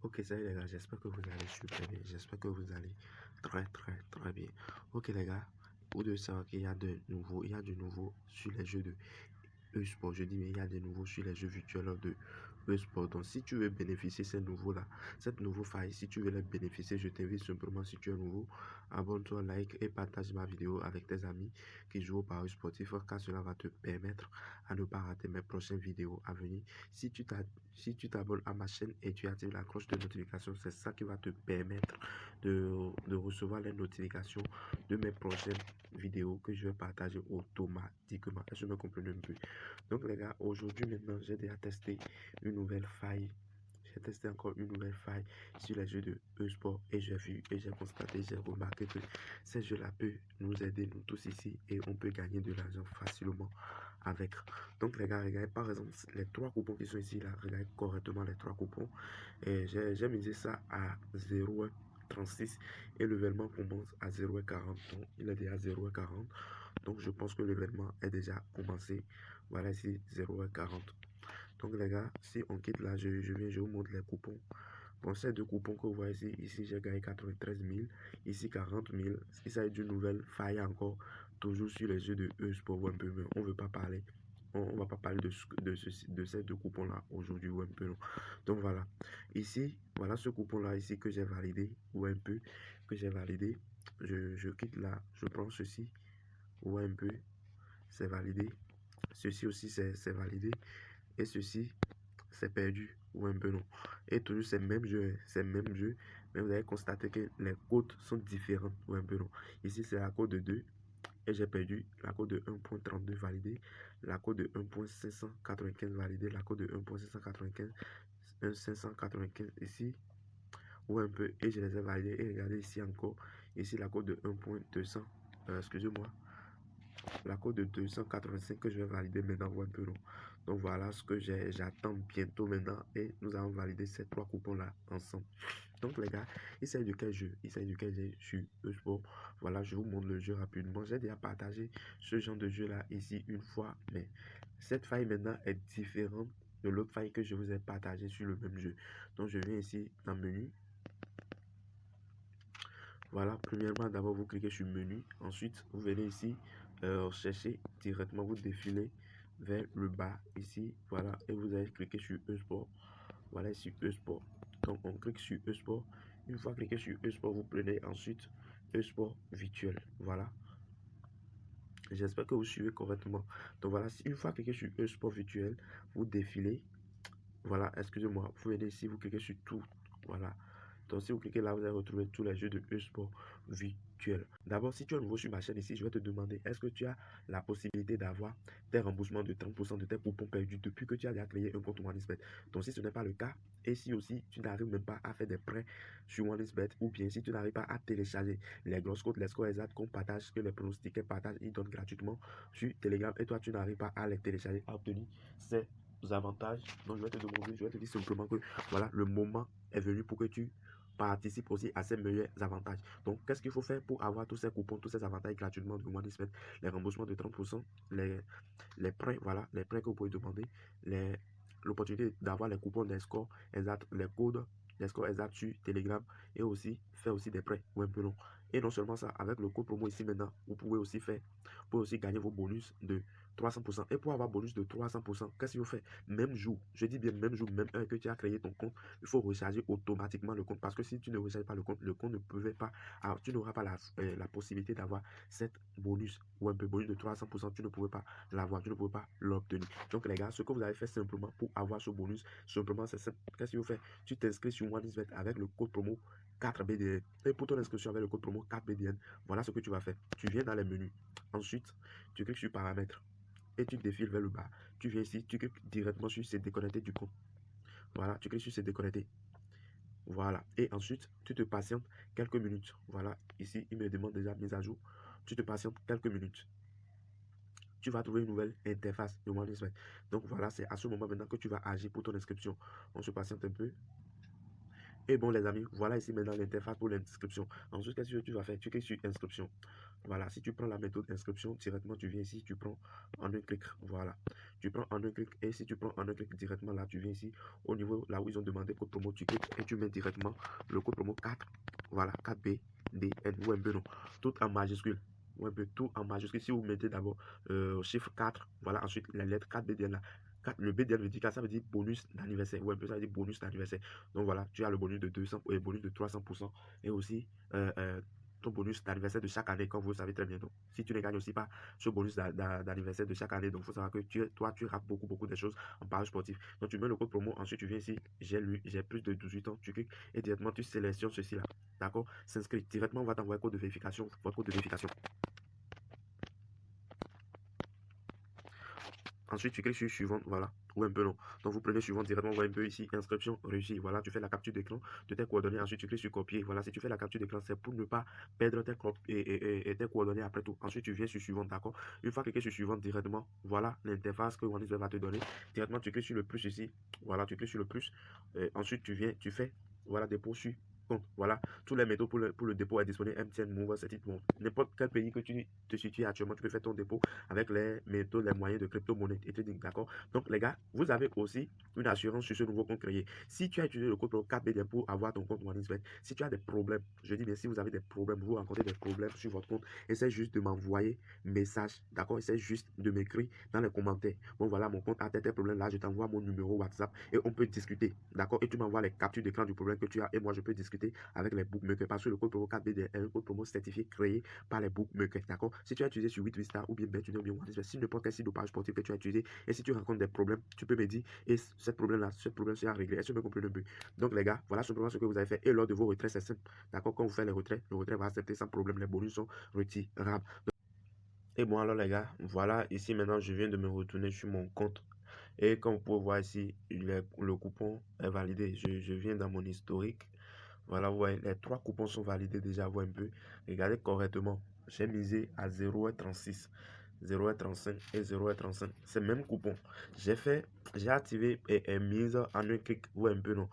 Ok, salut les gars, j'espère que vous allez super bien, j'espère que vous allez très bien. Ok les gars, vous devez savoir qu'il y a du nouveau sur les jeux de e-sport. Je dis mais il y a des nouveaux sur les jeux virtuels de e-sport. Donc si tu veux bénéficier de ces nouveaux-là, cette nouveau faille, si tu veux les bénéficier, je t'invite simplement, si tu es nouveau, abonne-toi, like et partage ma vidéo avec tes amis qui jouent au paris sportif, car cela va te permettre à ne pas rater mes prochaines vidéos à venir. Si tu t'abonnes à ma chaîne et tu actives la cloche de notification, c'est ça qui va te permettre de recevoir les notifications de mes prochaines vidéos que je vais partager automatiquement. Je me comprends un peu. Donc les gars, aujourd'hui maintenant, j'ai déjà testé une nouvelle faille. J'ai testé encore une nouvelle faille sur les jeux de e-sport et j'ai vu et j'ai constaté, j'ai remarqué que ces jeux-là peuvent nous aider, nous tous ici, et on peut gagner de l'argent facilement avec. Donc les gars, regardez par exemple les trois coupons qui sont ici là, regardez correctement les trois coupons. Et j'ai misé ça à 0,36 et l'événement commence à 0,40. Donc il est déjà à 0,40. Donc je pense que l'événement est déjà commencé. Voilà ici 0,40. Donc les gars, si on quitte là, je vous montre les coupons. Bon, ces deux coupons que vous voyez ici j'ai gagné 93 000, ici 40 000. Il s'agit d'une nouvelle faille encore, toujours sur les jeux de e-sport ou un peu, mais on veut pas parler. On va pas parler de ces deux coupons là aujourd'hui ou un peu. Donc voilà, ici, voilà ce coupon là ici que j'ai validé ou un peu, que j'ai validé. Je quitte là, je prends ceci ou un peu, c'est validé. Ceci aussi c'est validé. Et ceci c'est perdu ou un peu non. Et toujours c'est le même jeu, c'est le même jeu, mais vous allez constater que les codes sont différents ou un peu non. Ici c'est la code de 2 et j'ai perdu la code de 1.32 validée, la code de 1.595 validée, la code de 1.595, 595 ici ou un peu, et je les ai validés. Et regardez ici encore, ici la code de 1.200, excusez-moi, la code de 285 que je vais valider maintenant ou un peu non. Donc voilà ce que j'attends bientôt maintenant, et nous allons valider ces trois coupons là ensemble. Donc les gars, il s'agit de quel jeu? Il s'agit de quel jeu sur e-sport? Voilà, je vous montre le jeu rapidement. J'ai déjà partagé ce genre de jeu là ici une fois, mais cette faille maintenant est différente de l'autre faille que je vous ai partagé sur le même jeu. Donc je viens ici dans menu. Voilà, premièrement d'abord vous cliquez sur menu, ensuite vous venez ici chercher directement, vous défilez vers le bas ici, voilà, et vous allez cliquer sur e-sport. Voilà ici e-sport. Donc on clique sur e-sport. Une fois cliqué sur e-sport, vous prenez ensuite e-sport virtuel. Voilà. J'espère que vous suivez correctement. Donc voilà, une fois cliqué sur e-sport virtuel, vous défilez. Voilà, excusez-moi, vous venez ici, vous cliquez sur tout. Voilà. Donc si vous cliquez là, vous allez retrouver tous les jeux de e-sport virtuel. D'abord, si tu es nouveau sur ma chaîne ici, je vais te demander, est-ce que tu as la possibilité d'avoir des remboursements de 30% de tes coupons perdus depuis que tu as déjà créé un compte OneXBet? Donc si ce n'est pas le cas, et si aussi tu n'arrives même pas à faire des prêts sur OneXBet, ou bien si tu n'arrives pas à télécharger les grosses codes, les scores exacts qu'on partage, que les pronostiqués partagent, ils donnent gratuitement sur Telegram, et toi tu n'arrives pas à les télécharger, à obtenir ces avantages. Donc je vais te demander, je vais te dire simplement que voilà, le moment est venu pour que tu participes aussi à ces meilleurs avantages. Donc qu'est-ce qu'il faut faire pour avoir tous ces coupons, tous ces avantages gratuitement de OneXBet, les remboursements de 30%, les prêts, voilà, les prêts que vous pouvez demander, l'opportunité d'avoir les coupons des scores exacts, les codes, les scores exacts sur Telegram, et aussi faire aussi des prêts ou un peu long. Et non seulement ça, avec le code promo ici maintenant, vous pouvez aussi gagner vos bonus de 300%. Et pour avoir bonus de 300%, qu'est-ce qu'il faut faire? Même jour, je dis bien même jour, même heure que tu as créé ton compte, il faut recharger automatiquement le compte. Parce que si tu ne recharges pas le compte ne pouvait pas, alors tu n'auras pas la possibilité d'avoir cette bonus ou un peu bonus de 300%. Tu ne pouvais pas l'avoir, tu ne pouvais pas l'obtenir. Donc les gars, ce que vous avez fait simplement pour avoir ce bonus, simplement c'est simple. Qu'est-ce qu'il faut faire? Tu t'inscris sur OneXBet avec le code promo 4BDN. Et pour ton inscription avec le code promo 4BDN, voilà ce que tu vas faire. Tu viens dans les menus. Ensuite, tu cliques sur paramètres et tu défiles vers le bas. Tu viens ici, tu cliques directement sur se déconnecter du compte. Voilà, tu cliques sur se déconnecter. Voilà. Et ensuite, tu te patientes quelques minutes. Voilà, ici, il me demande déjà mise à jour. Tu te patientes quelques minutes. Tu vas trouver une nouvelle interface de OneXBet. Donc voilà, c'est à ce moment maintenant que tu vas agir pour ton inscription. On se patiente un peu. Et bon, les amis, voilà ici maintenant l'interface pour l'inscription. Ensuite, qu'est-ce que tu vas faire? Tu cliques sur inscription. Voilà, si tu prends la méthode inscription, directement, tu viens ici, tu prends en un clic. Voilà, tu prends en un clic. Et si tu prends en un clic directement, là, tu viens ici, au niveau là où ils ont demandé code promo, tu cliques et tu mets directement le code promo 4. Voilà, 4B, D, N ou un peu non. Tout en majuscule. Ou un peu tout en majuscule. Si vous mettez d'abord chiffre 4, voilà, ensuite la lettre 4BDN là. Le BDN veut dire que ça veut dire bonus d'anniversaire. Ou un peu ça veut dire bonus d'anniversaire. Donc voilà, tu as le bonus de 200 et bonus de 300%. Et aussi ton bonus d'anniversaire de chaque année, comme vous le savez très bien. Donc, si tu ne gagnes aussi pas ce bonus d'anniversaire de chaque année, donc il faut savoir que toi, tu rates beaucoup de choses en pari sportif. Donc, tu mets le code promo, ensuite tu viens ici, j'ai plus de 18 ans, tu cliques et directement tu sélectionnes ceci là. D'accord? S'inscrit. Directement, on va t'envoyer code de vérification, votre code de vérification. Ensuite, tu cliques sur suivant, voilà, ou un peu long. Donc, vous prenez suivant directement, voyez un peu ici, inscription réussie. Voilà, tu fais la capture d'écran de tes coordonnées. Ensuite, tu cliques sur copier. Voilà, si tu fais la capture d'écran, c'est pour ne pas perdre tes coordonnées après tout. Ensuite, tu viens sur suivant, d'accord. Une fois que tu cliques sur suivant directement, voilà l'interface que OneXBet va te donner. Directement, tu cliques sur le plus ici. Voilà, tu cliques sur le plus. Ensuite, tu viens, tu fais, voilà, dépôt sur compte. Voilà, tous les méthodes pour le dépôt est disponible. MTN, Move, c'est bon. N'importe quel pays que tu te situes actuellement, tu peux faire ton dépôt avec les méthodes, les moyens de crypto-monnaie et trading, d'accord? Donc, les gars, vous avez aussi une assurance sur ce nouveau compte créé. Si tu as utilisé le code 4BDM pour avoir ton compte OneXBet, si tu as des problèmes, je dis bien, si vous avez des problèmes, vous rencontrez des problèmes sur votre compte, essayez juste de m'envoyer message, d'accord? Essayez juste de m'écrire dans les commentaires. Bon, voilà, mon compte a tel problème là, je t'envoie mon numéro WhatsApp et on peut discuter, d'accord? Et tu m'envoies les captures d'écran du problème que tu as et moi, je peux discuter avec les bookmakers parce que le code promo 4BDM est un code promo certifié créé par les bookmakers, d'accord? Si tu as utilisé sur 8star ou bien BetUnity ou bien OneXBet, si n'importe quel site de page sportif que tu as utilisé et si tu rencontres des problèmes, tu peux me dire et ce problème sera réglé. Est-ce que vous me comprenez un peu? Donc, les gars, voilà simplement ce que vous avez fait. Et lors de vos retraits, c'est simple, d'accord? Quand vous faites les retraits, le retrait va accepter sans problème. Les bonus sont retirables. Et bon, alors, les gars, voilà, ici maintenant, je viens de me retourner sur mon compte. Et comme vous pouvez voir ici, le coupon est validé. Je viens dans mon historique. Voilà, ouais, les 3 coupons sont validés déjà, vous un peu. Regardez correctement. J'ai misé à 0,36, 0,35 et 0,35. C'est le même coupon. J'ai activé et mise en un clic, vous un peu, non.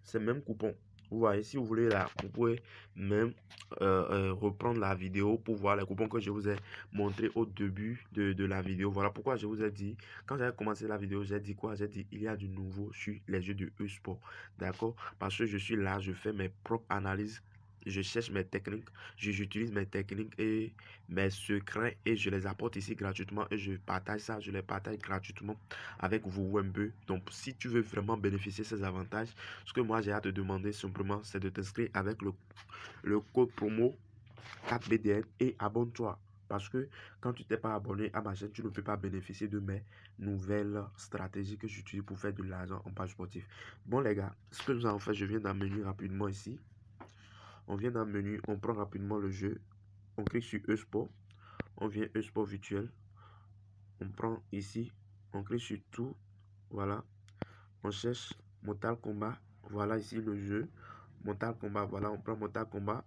C'est le même coupon. Vous voyez, si vous voulez là, vous pouvez même reprendre la vidéo pour voir les coupons que je vous ai montré au début de la vidéo. Voilà pourquoi je vous ai dit, quand j'avais commencé la vidéo, j'ai dit quoi? J'ai dit, il y a du nouveau sur les jeux de e-sport. D'accord? Parce que je suis là, je fais mes propres analyses, je cherche mes techniques, j'utilise mes techniques et mes secrets et je les apporte ici gratuitement et je partage ça, je les partage gratuitement avec vous un peu. Donc, si tu veux vraiment bénéficier de ces avantages, ce que moi j'ai à te demander simplement, c'est de t'inscrire avec le code promo 4BDN et abonne-toi. Parce que quand tu t'es pas abonné à ma chaîne, tu ne peux pas bénéficier de mes nouvelles stratégies que j'utilise pour faire de l'argent en page sportif. Bon les gars, ce que nous avons fait, je viens d'un menu rapidement ici. On vient d'un menu, on prend rapidement le jeu. On clique sur e-sport. On vient e-sport virtuel. On prend ici, on clique sur tout. Voilà. On cherche Mortal Kombat. Voilà ici le jeu. Mortal Kombat. Voilà, on prend Mortal Kombat.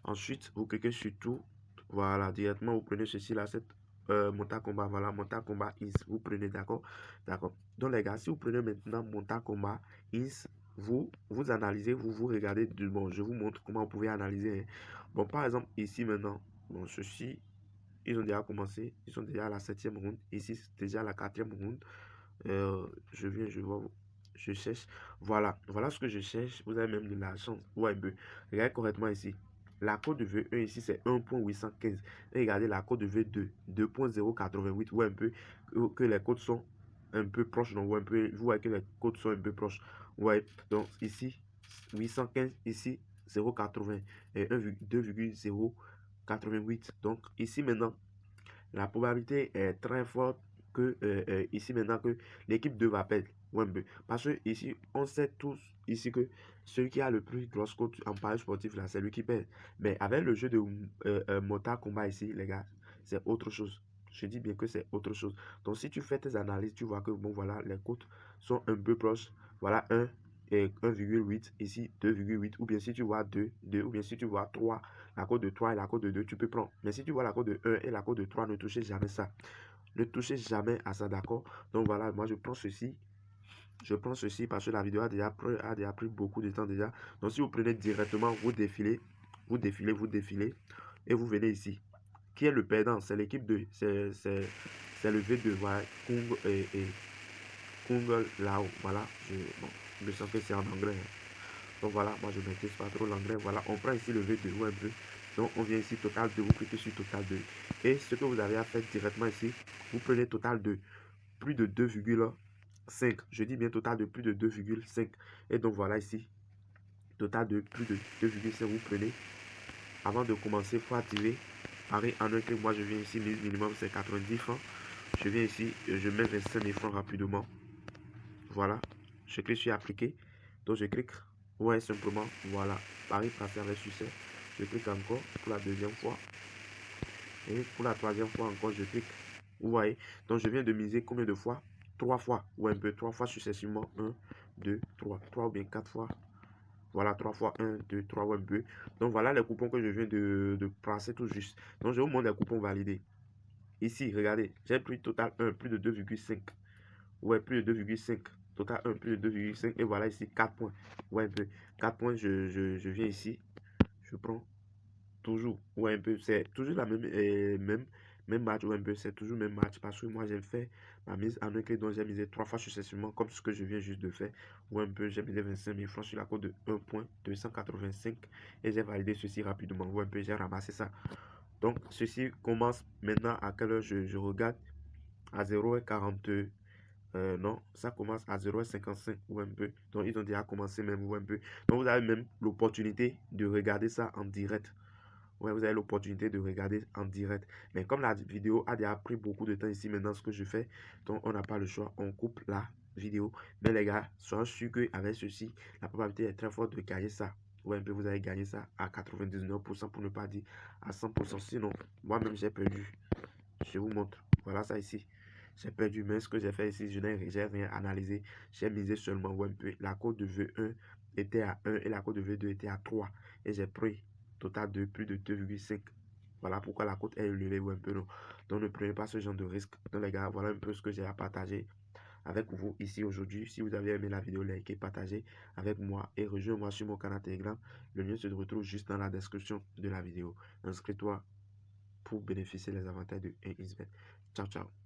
Ensuite, vous cliquez sur tout. Voilà, directement, vous prenez ceci là, cette Mortal Kombat. Voilà, Mortal Kombat is. Vous prenez, d'accord? D'accord. Donc, les gars, si vous prenez maintenant Mortal Kombat is, vous analysez, vous regardez. Bon, je vous montre comment vous pouvez analyser. Hein. Bon, par exemple, ici maintenant, bon, ceci, ils ont déjà commencé. Ils sont déjà à la 7e round. Ici, c'est déjà la 4e round. Je viens, je vois. Je cherche. Voilà. Voilà ce que je cherche. Vous avez même de la chance. Ouais, regardez correctement ici. La cote de V1 ici, c'est 1.815. Et regardez la cote de V2, 2.088. Vous voyez un peu que les codes sont un peu proches. Donc, vous voyez que les codes sont un peu proches. Ouais. Donc, ici, 815. Ici, 0.80 et 2.088. Donc, ici, maintenant, la probabilité est très forte que ici maintenant que l'équipe 2 va perdre. Parce que ici, on sait tous ici que celui qui a le plus grosse cote en pari sportif là, c'est lui qui perd. Mais avec le jeu de Mortal Kombat ici, les gars, c'est autre chose. Je dis bien que c'est autre chose. Donc si tu fais tes analyses, tu vois que bon voilà, les cotes sont un peu proches. Voilà 1 et 1,8, ici 2,8, ou bien si tu vois 2, ou bien si tu vois 3, la cote de 3 et la cote de 2, tu peux prendre. Mais si tu vois la cote de 1 et la cote de 3, ne touchez jamais ça. Ne touchez jamais à ça, d'accord? Donc voilà, moi je prends ceci. Je prends ceci parce que la vidéo a déjà pris beaucoup de temps déjà. Donc, si vous prenez directement, vous défilez, et vous venez ici. Qui est le perdant? C'est l'équipe 2. C'est le V2. Voilà. Kung et Kung Lao. Voilà. Bon, je sens que c'est en anglais. Donc voilà, moi je ne maîtrise pas trop l'anglais. Voilà, on prend ici le V2 ou un peu. Donc on vient ici total 2, vous cliquez sur total 2. Et ce que vous avez à faire directement ici, vous prenez total 2, plus de 2,5. Je dis bien total de plus de 2,5. Et donc voilà ici, total de plus de 2,5, vous prenez. Avant de commencer, il faut activer. Pareil, en un clic, moi je viens ici, mise minimum c'est 90 francs. Je viens ici, je mets 25 000 francs rapidement. Voilà, je clique sur appliquer. Donc je clique, ouais, simplement, voilà, Paris passé avec succès. Je clique encore pour la deuxième fois. Et pour la troisième fois encore, je clique. Vous voyez, donc je viens de miser combien de fois? 3 fois, ou un peu, 3 fois successivement. 1, 2, 3, 3 ou bien 4 fois. Voilà, 3 fois 1, 2, 3 ou un peu. Donc voilà les coupons que je viens de placer tout juste. Donc je vous montre les coupons validés. Ici, regardez, j'ai pris total 1, plus de 2,5. Ouais, plus de 2,5. Total 1, plus de 2,5. Et voilà ici, 4 points. Ouais, un peu. 4 points, je viens ici. Je prends toujours. Ouais, un peu. C'est toujours la même match. Ouais, un peu. C'est toujours le même match. Parce que moi, j'ai fait ma mise en un clic. Donc, j'ai misé 3 fois successivement. Comme ce que je viens juste de faire. Ouais, un peu. J'ai misé 25 000 francs sur la cote de 1,285. Et j'ai validé ceci rapidement. Ouais, un peu. J'ai ramassé ça. Donc, ceci commence maintenant à quelle heure je regarde à 0,40. Non, ça commence à 0,55 ou un peu. Donc, ils ont déjà commencé même ou un peu. Donc, vous avez même l'opportunité de regarder ça en direct. Ouais, vous avez l'opportunité de regarder en direct. Mais comme la vidéo a déjà pris beaucoup de temps ici, maintenant, ce que je fais, donc on n'a pas le choix. On coupe la vidéo. Mais les gars, soyez sûrs qu'avec ceci, la probabilité est très forte de gagner ça. Ouais, un peu, vous allez gagner ça à 99% pour ne pas dire à 100%. Sinon, moi-même, j'ai perdu. Je vous montre. Voilà ça ici. J'ai perdu, mais ce que j'ai fait ici, je n'ai rien analysé. J'ai misé seulement un peu. La cote de V1 était à 1 et la cote de V2 était à 3. Et j'ai pris total de plus de 2,5. Voilà pourquoi la cote est élevée ou un peu non. Donc ne prenez pas ce genre de risque. Donc les gars, voilà un peu ce que j'ai à partager avec vous ici aujourd'hui. Si vous avez aimé la vidéo, likez, partagez avec moi et rejoignez-moi sur mon canal Telegram. Le lien se retrouve juste dans la description de la vidéo. Inscris-toi pour bénéficier des avantages de 1xBet. Ciao, ciao.